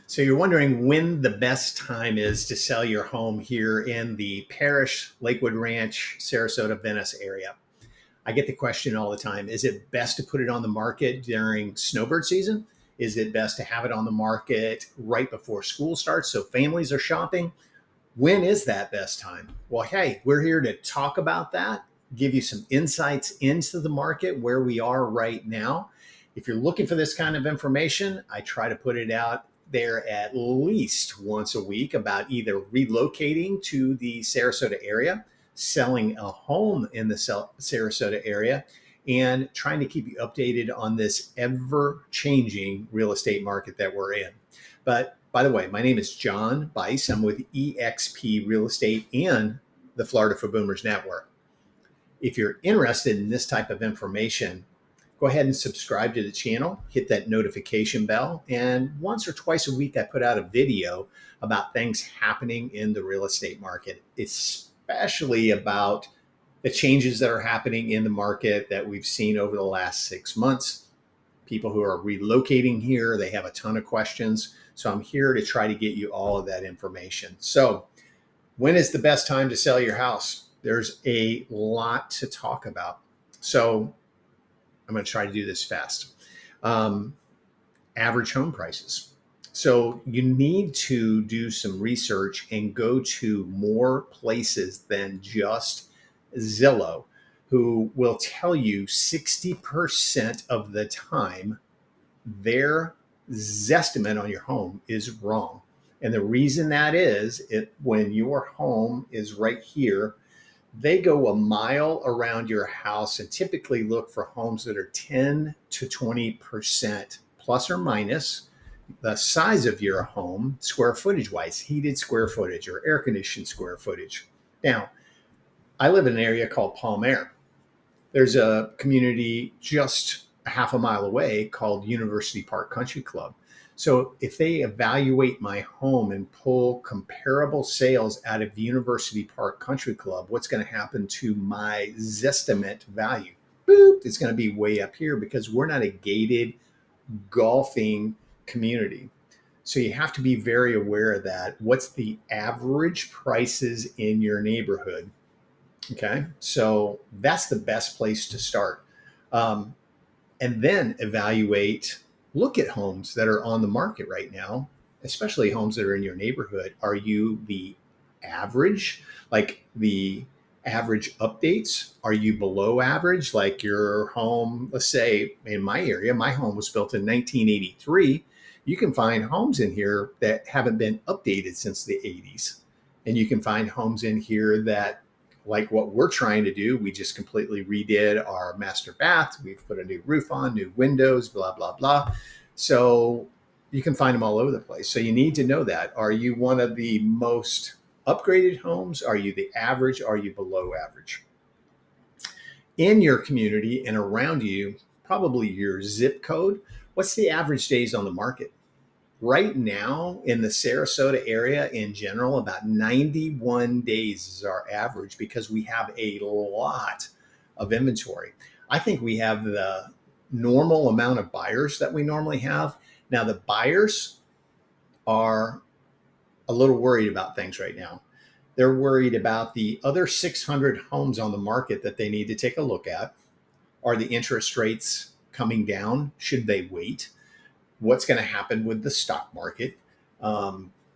So you're wondering when the best time is to sell your home here in the Parrish, Lakewood Ranch, Sarasota, Venice area. I get the question all the time. Is it best to put it on the market during snowbird season? Is it best to have it on the market right before school starts so families are shopping? When is that best time? Well, hey, we're here to talk about that, give you some insights into the market where we are right now. If you're looking for this kind of information, I try to put it out there at least once a week about either relocating to the Sarasota area, selling a home in the Sarasota area, and trying to keep you updated on this ever changing real estate market that we're in. But by the way, my name is John Bice. I'm with EXP Real Estate and the Florida for Boomers Network. If you're interested in this type of information, go ahead and subscribe to the channel, hit that notification bell. And once or twice a week, I put out a video about things happening in the real estate market, especially about the changes that are happening in the market that we've seen over the last 6 months. People who are relocating here, they have a ton of questions. So I'm here to try to get you all of that information. So when is the best time to sell your house? There's a lot to talk about. So I'm going to try to do this fast. Average home prices. So you need to do some research and go to more places than just Zillow, who will tell you 60% of the time their zestimate on your home is wrong. And the reason that is when your home is right here, they go a mile around your house and typically look for homes that are 10 to 20% plus or minus the size of your home, square footage wise, heated square footage or air conditioned square footage. Now, I live in an area called Palm. There's a community just a half a mile away called University Park Country Club. So if they evaluate my home and pull comparable sales out of University Park Country Club, what's going to happen to my zestimate value? Boop, it's going to be way up here because we're not a gated golfing community. So you have to be very aware of that. What's the average prices in your neighborhood? Okay, so that's the best place to start. And then look at homes that are on the market right now, especially homes that are in your neighborhood. Are you the average, like the average updates? Are you below average, like your home? Let's say in my area, my home was built in 1983. You can find homes in here that haven't been updated since the 80s. And you can find homes in here that, like what we're trying to do, we just completely redid our master bath. We've put a new roof on, new windows, blah, blah, blah. So you can find them all over the place. So you need to know that. Are you one of the most upgraded homes? Are you the average? Are you below average? In your community and around you, probably your zip code, what's the average days on the market? Right now in the Sarasota area in general, about 91 days is our average because we have a lot of inventory. I think we have the normal amount of buyers that we normally have. Now, the buyers are a little worried about things right now. They're worried about the other 600 homes on the market that they need to take a look at. Are the interest rates coming down? Should they wait? What's going to happen with the stock market,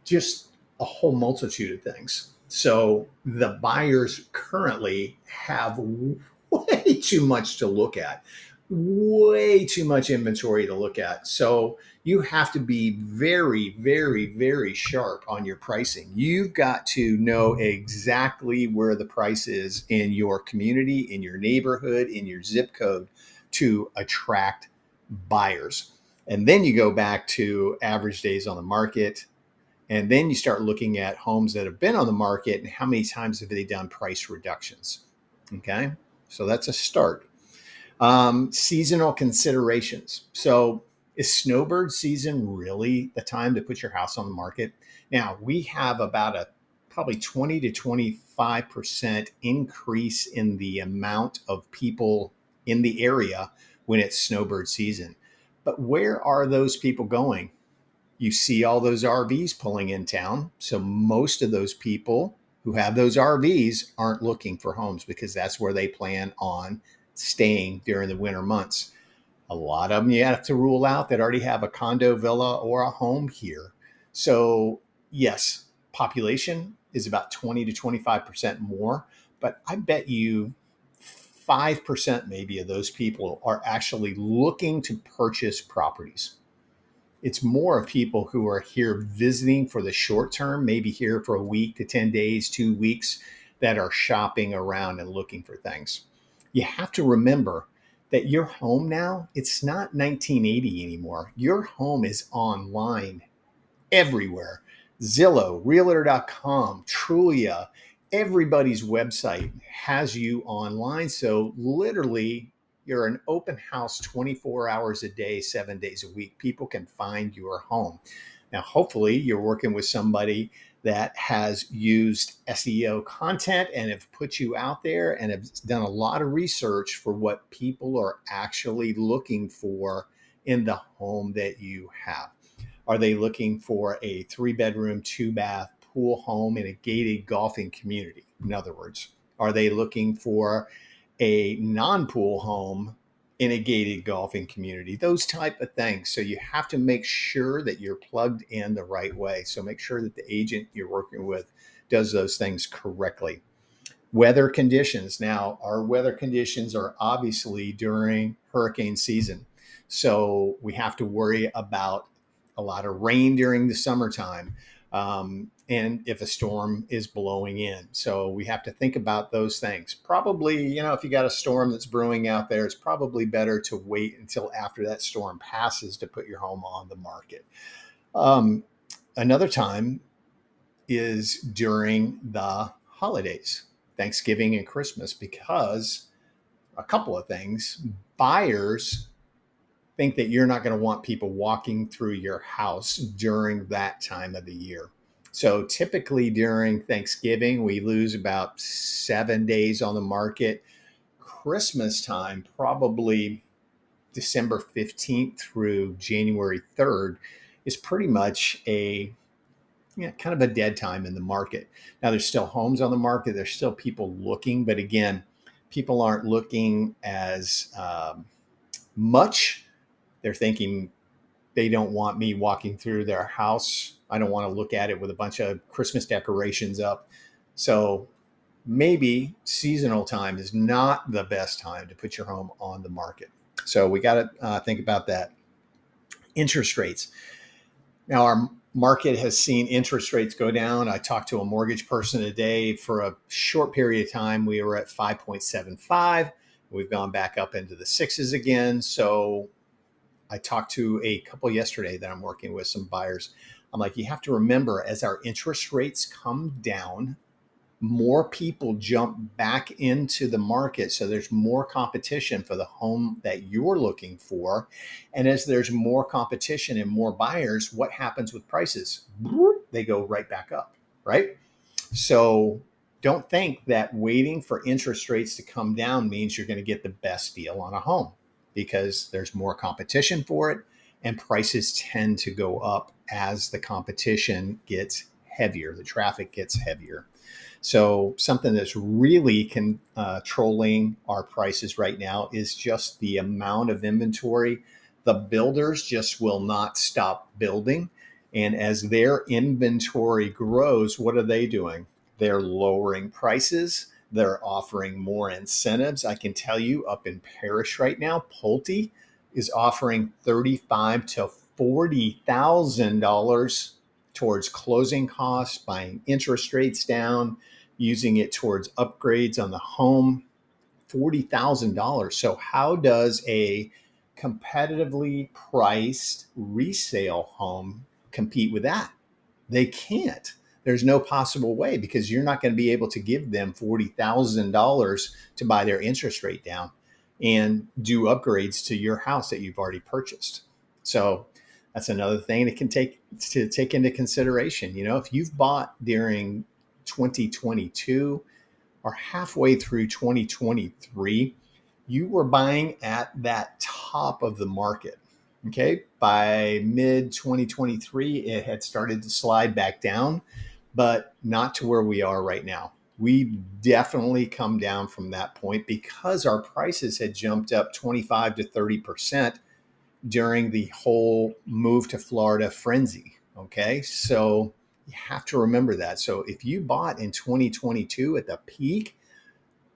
just a whole multitude of things. So the buyers currently have way too much to look at, way too much inventory to look at. So you have to be very, very, very sharp on your pricing. You've got to know exactly where the price is in your community, in your neighborhood, in your zip code to attract buyers. And then you go back to average days on the market. And then you start looking at homes that have been on the market and how many times have they done price reductions. Okay, so that's a start. Seasonal considerations. So is snowbird season really the time to put your house on the market? Now, we have about a probably 20 to 25% increase in the amount of people in the area when it's snowbird season. But where are those people going? You see all those RVs pulling in town. So most of those people who have those RVs aren't looking for homes because that's where they plan on staying during the winter months. A lot of them you have to rule out that already have a condo, villa, or a home here. So, yes, population is about 20 to 25% more, but I bet you 5% maybe of those people are actually looking to purchase properties. It's more of people who are here visiting for the short term, maybe here for a week to 10 days, 2 weeks, that are shopping around and looking for things. You have to remember that your home now, it's not 1980 anymore. Your home is online everywhere. Zillow, realtor.com, Trulia, everybody's website has you online. So literally, you're an open house 24 hours a day, 7 days a week. People can find your home. Now, hopefully, you're working with somebody that has used SEO content and have put you out there and have done a lot of research for what people are actually looking for in the home that you have. Are they looking for a 3-bedroom, 2-bath pool home in a gated golfing community? In other words, are they looking for a non-pool home in a gated golfing community? Those type of things. So you have to make sure that you're plugged in the right way. So make sure that the agent you're working with does those things correctly. Weather conditions. Now, our weather conditions are obviously during hurricane season. So we have to worry about a lot of rain during the summertime. And if a storm is blowing in. So we have to think about those things. Probably, if you got a storm that's brewing out there, it's probably better to wait until after that storm passes to put your home on the market. Another time is during the holidays, Thanksgiving and Christmas, because a couple of things. Buyers think that you're not going to want people walking through your house during that time of the year. So typically during Thanksgiving, we lose about 7 days on the market. Christmas time, probably December 15th through January 3rd, is pretty much kind of a dead time in the market. Now, there's still homes on the market. There's still people looking. But again, people aren't looking as much. They're thinking they don't want me walking through their house. I don't want to look at it with a bunch of Christmas decorations up. So maybe seasonal time is not the best time to put your home on the market. So we got to think about that. Interest rates. Now, our market has seen interest rates go down. I talked to a mortgage person today. For a short period of time, we were at 5.75. We've gone back up into the sixes again. So I talked to a couple yesterday that I'm working with, some buyers. I'm like, you have to remember, as our interest rates come down, more people jump back into the market. So there's more competition for the home that you're looking for. And as there's more competition and more buyers, what happens with prices? They go right back up, right? So don't think that waiting for interest rates to come down means you're going to get the best deal on a home, because there's more competition for it and prices tend to go up as the competition gets heavier, the traffic gets heavier. So something that's really controlling our prices right now is just the amount of inventory. The builders just will not stop building. And as their inventory grows, what are they doing? They're lowering prices. They're offering more incentives. I can tell you, up in Parrish right now, Pulte is offering $35,000 to $40,000 towards closing costs, buying interest rates down, using it towards upgrades on the home. $40,000. So how does a competitively priced resale home compete with that? They can't. There's no possible way, because you're not going to be able to give them $40,000 to buy their interest rate down and do upgrades to your house that you've already purchased. So that's another thing that can take into consideration. If you've bought during 2022 or halfway through 2023, you were buying at that top of the market. Okay. By mid 2023, it had started to slide back down, but not to where we are right now. We've definitely come down from that point because our prices had jumped up 25 to 30% during the whole move to Florida frenzy. Okay. So you have to remember that. So if you bought in 2022 at the peak,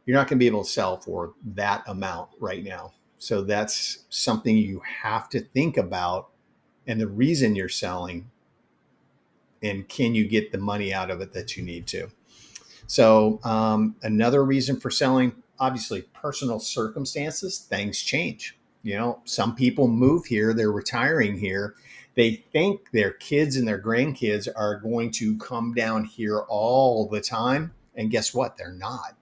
you're not going to be able to sell for that amount right now. So that's something you have to think about, and the reason you're selling, and can you get the money out of it that you need to. So another reason for selling, obviously personal circumstances, things change. Some people move here, they're retiring here, they think their kids and their grandkids are going to come down here all the time, and guess what, they're not.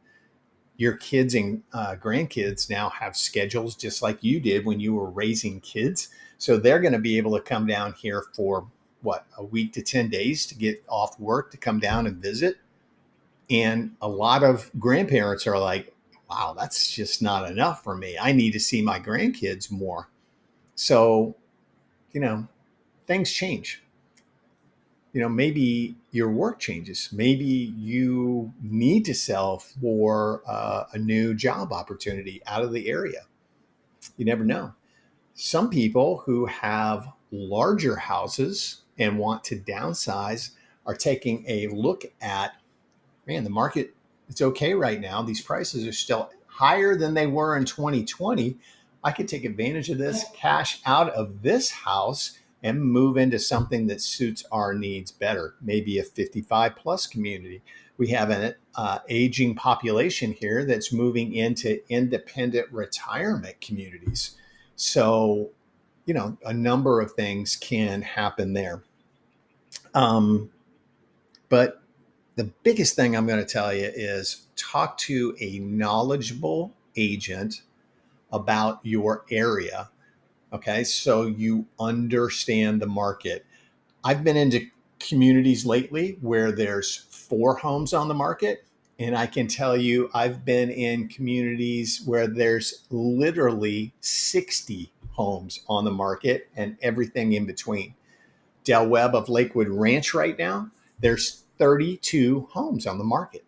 Your kids and grandkids now have schedules just like you did when you were raising kids. So they're going to be able to come down here for what, a week to 10 days to get off work to come down and visit. And a lot of grandparents are like, wow, that's just not enough for me. I need to see my grandkids more. So, you know, things change. Maybe your work changes. Maybe you need to sell for a new job opportunity out of the area. You never know. Some people who have larger houses and want to downsize are taking a look at, man, the market, it's okay right now. These prices are still higher than they were in 2020. I could take advantage of this, cash out of this house, and move into something that suits our needs better, maybe a 55 plus community. We have an aging population here that's moving into independent retirement communities. So, a number of things can happen there. But the biggest thing I'm going to tell you is talk to a knowledgeable agent about your area. Okay. So you understand the market. I've been into communities lately where there's 4 homes on the market. And I can tell you, I've been in communities where there's literally 60 homes on the market and everything in between. Del Webb of Lakewood Ranch right now, there's 32 homes on the market.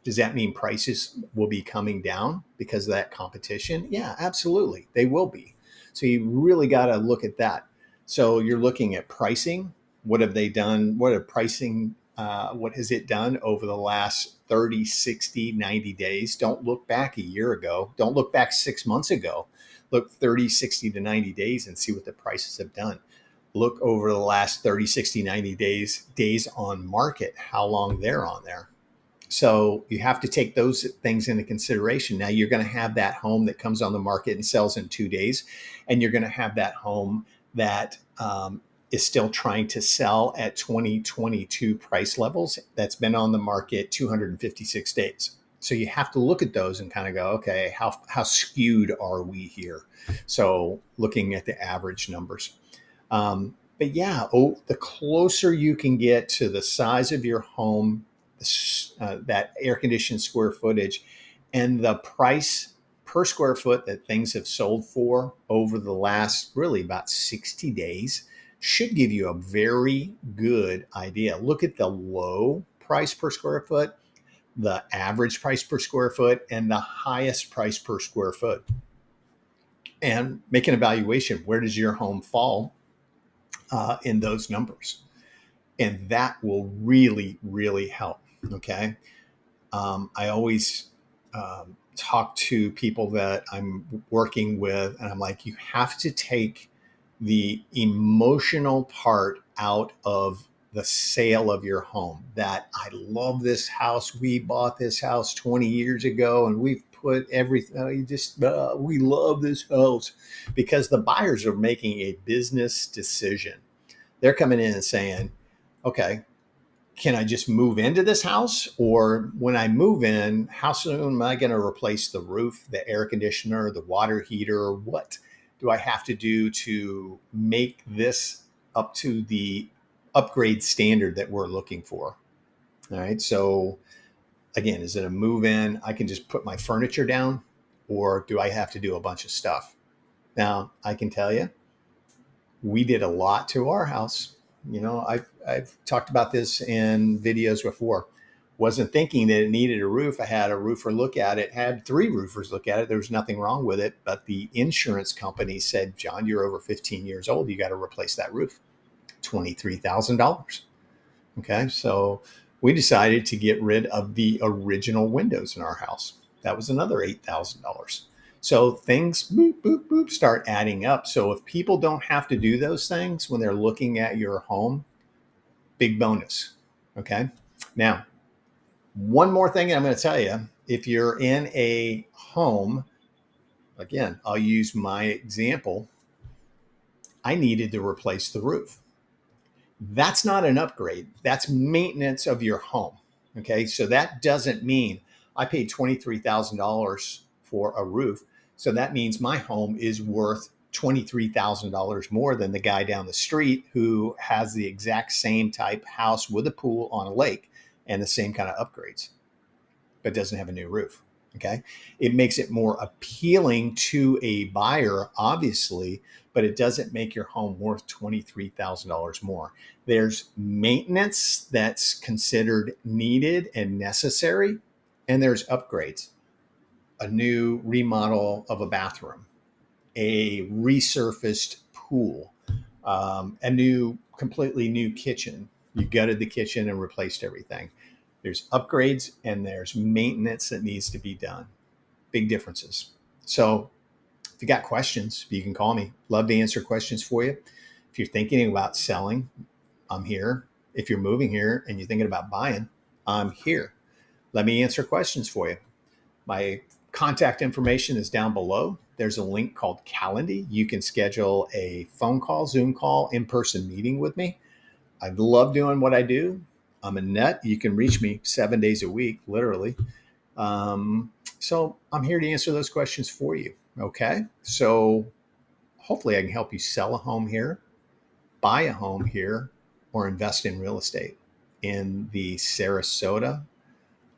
Does that mean prices will be coming down because of that competition? Yeah, absolutely. They will be. So you really got to look at that. So you're looking at pricing. What have they done? What has it done over the last 30, 60, 90 days? Don't look back a year ago. Don't look back 6 months ago. Look 30, 60 to 90 days and see what the prices have done. Look over the last 30, 60, 90 days on market, how long they're on there. So you have to take those things into consideration. Now you're going to have that home that comes on the market and sells in 2 days, and you're going to have that home that is still trying to sell at 2022 price levels that's been on the market 256 days. So you have to look at those and kind of go, okay, how skewed are we here? So looking at the average numbers. But yeah, the closer you can get to the size of your home, that air conditioned square footage, and the price per square foot that things have sold for over the last really about 60 days should give you a very good idea. Look at the low price per square foot, the average price per square foot, and the highest price per square foot, and make an evaluation. Where does your home fall in those numbers? And that will really, really help. Okay. I always talk to people that I'm working with, and I'm like, you have to take the emotional part out of the sale of your home. That I love this house. We bought this house 20 years ago, and we've put everything. We love this house, because the buyers are making a business decision. They're coming in and saying, okay, can I just move into this house? Or when I move in, how soon am I going to replace the roof, the air conditioner, the water heater? What do I have to do to make this up to the upgrade standard that we're looking for? All right. So again, is it a move in? I can just put my furniture down, or do I have to do a bunch of stuff? Now, I can tell you, We did a lot to our house. You know, I've talked about this in videos before. Wasn't thinking that it needed a roof. I had a roofer look at it, had 3 roofers look at it. There was nothing wrong with it. But the insurance company said, John, you're over 15 years old. You got to replace that roof. $23,000. Okay. So we decided to get rid of the original windows in our house. That was another $8,000. So things boop, boop, boop start adding up. So if people don't have to do those things when they're looking at your home, big bonus. Okay. Now, one more thing I'm going to tell you. If you're in a home, again, I'll use my example. I needed to replace the roof. That's not an upgrade. That's maintenance of your home. Okay. So that doesn't mean I paid $23,000 for a roof. So that means my home is worth $23,000 more than the guy down the street who has the exact same type house with a pool on a lake and the same kind of upgrades, but doesn't have a new roof. Okay. It makes it more appealing to a buyer, obviously, but it doesn't make your home worth $23,000 more. There's maintenance that's considered needed and necessary, and there's upgrades. A new remodel of a bathroom, a resurfaced pool, completely new kitchen. You gutted the kitchen and replaced everything. There's upgrades and there's maintenance that needs to be done. Big differences. So if you got questions, you can call me. Love to answer questions for you. If you're thinking about selling, I'm here. If you're moving here and you're thinking about buying, I'm here. Let me answer questions for you. My contact information is down below. There's a link called Calendly. You can schedule a phone call, Zoom call, in-person meeting with me. I love doing what I do. I'm a nut. You can reach me 7 days a week, literally. So I'm here to answer those questions for you. Okay. So hopefully I can help you sell a home here, buy a home here, or invest in real estate in the Sarasota,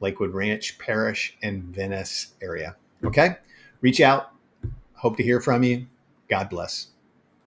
Lakewood Ranch, Parrish, and Venice area. Okay. Reach out. Hope to hear from you. God bless.